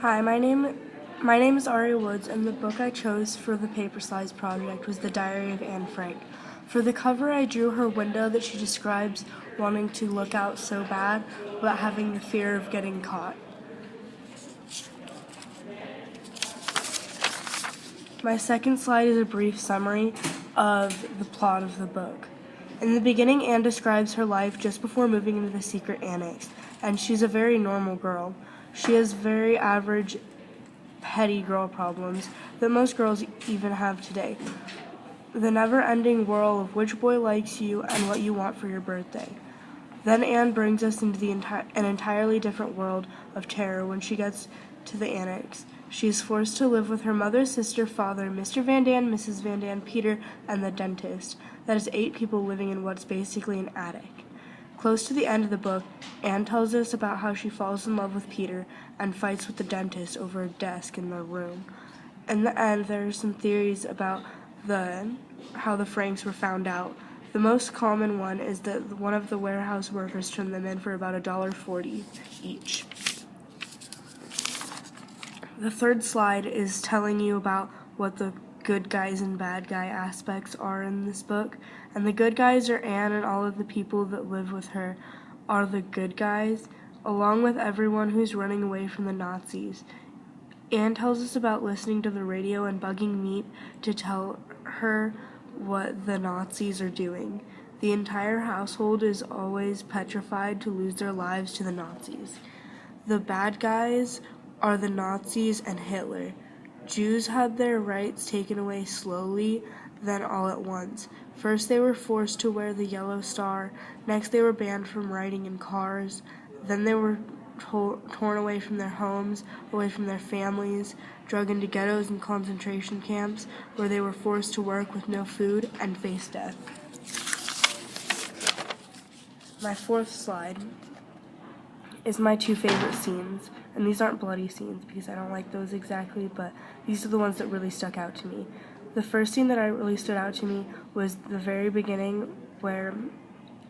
Hi, my name is Aria Woods, and the book I chose for the paper slides project was The Diary of Anne Frank. For the cover, I drew her window that she describes wanting to look out so bad, but having the fear of getting caught. My second slide is a brief summary of the plot of the book. In the beginning, Anne describes her life just before moving into the secret annex, and she's a very normal girl. She has very average, petty girl problems that most girls even have today. The never-ending whirl of which boy likes you and what you want for your birthday. Then Anne brings us into an entirely different world of terror when she gets to the annex. She is forced to live with her mother, sister, father, Mr. Van Daan, Mrs. Van Daan, Peter, and the dentist. That is 8 people living in what's basically an attic. Close to the end of the book, Anne tells us about how she falls in love with Peter and fights with the dentist over a desk in their room. In the end, there are some theories about how the Franks were found out. The most common one is that one of the warehouse workers turned them in for about $1.40 each. The third slide is telling you about what the good guys and bad guy aspects are in this book. And the good guys are Anne and all of the people that live with her are the good guys, along with everyone who's running away from the Nazis. Anne tells us about listening to the radio and bugging Meep to tell her what the Nazis are doing. The entire household is always petrified to lose their lives to the Nazis. The bad guys are the Nazis and Hitler. Jews had their rights taken away slowly, then all at once. First they were forced to wear the yellow star, next they were banned from riding in cars, then they were torn away from their homes, away from their families, drug into ghettos and concentration camps, where they were forced to work with no food and face death. My fourth slide is my 2 favorite scenes, and these aren't bloody scenes because I don't like those exactly, but these are the ones that really stuck out to me. The first scene that really stood out to me was the very beginning where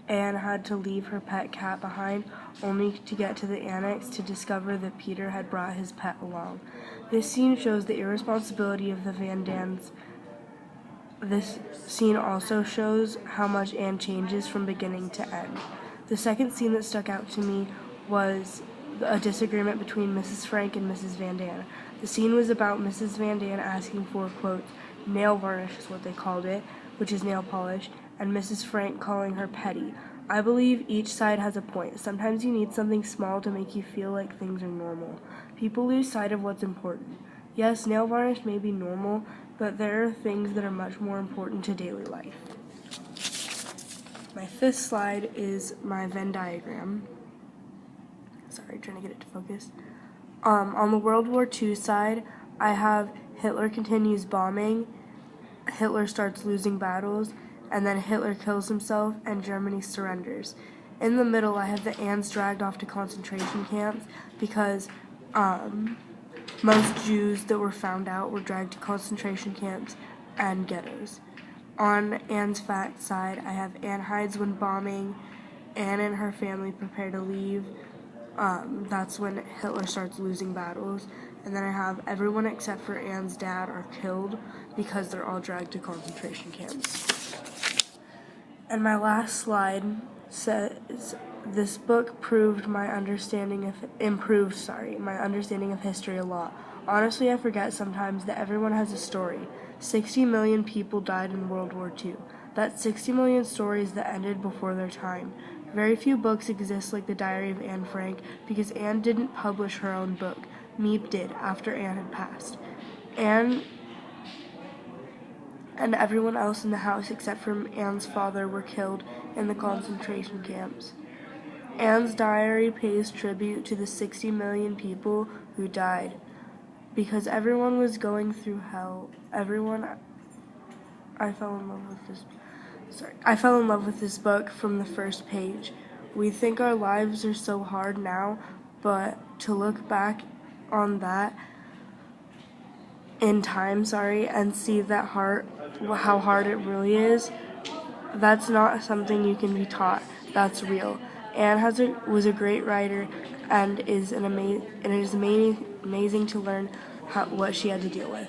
Anne had to leave her pet cat behind only to get to the annex to discover that Peter had brought his pet along. This scene shows the irresponsibility of the Van Daans. This scene also shows how much Anne changes from beginning to end. The second scene that stuck out to me was a disagreement between Mrs. Frank and Mrs. Van Daan. The scene was about Mrs. Van Daan asking for, quote, nail varnish is what they called it, which is nail polish, and Mrs. Frank calling her petty. I believe each side has a point. Sometimes you need something small to make you feel like things are normal. People lose sight of what's important. Yes, nail varnish may be normal, but there are things that are much more important to daily life. My fifth slide is my Venn diagram. Sorry, trying to get it to focus. On the World War II side, I have Hitler continues bombing, Hitler starts losing battles, and then Hitler kills himself and Germany surrenders. In the middle, I have the Annes dragged off to concentration camps because most Jews that were found out were dragged to concentration camps and ghettos. On Anne's fact side, I have Anne hides when bombing, Anne and her family prepare to leave. That's when Hitler starts losing battles. And then I have everyone except for Anne's dad are killed because they're all dragged to concentration camps. And my last slide says, this book improved my understanding of history a lot. Honestly, I forget sometimes that everyone has a story. 60 million people died in World War II. That's 60 million stories that ended before their time. Very few books exist like The Diary of Anne Frank because Anne didn't publish her own book. Meep did after Anne had passed. Anne and everyone else in the house except for Anne's father were killed in the concentration camps. Anne's diary pays tribute to the 60 million people who died because everyone was going through hell. I fell in love with this book from the first page. We think our lives are so hard now, but to look back on that in time, and see that how hard it really is, that's not something you can be taught. That's real. Anne was a great writer, and it is amazing to learn what she had to deal with.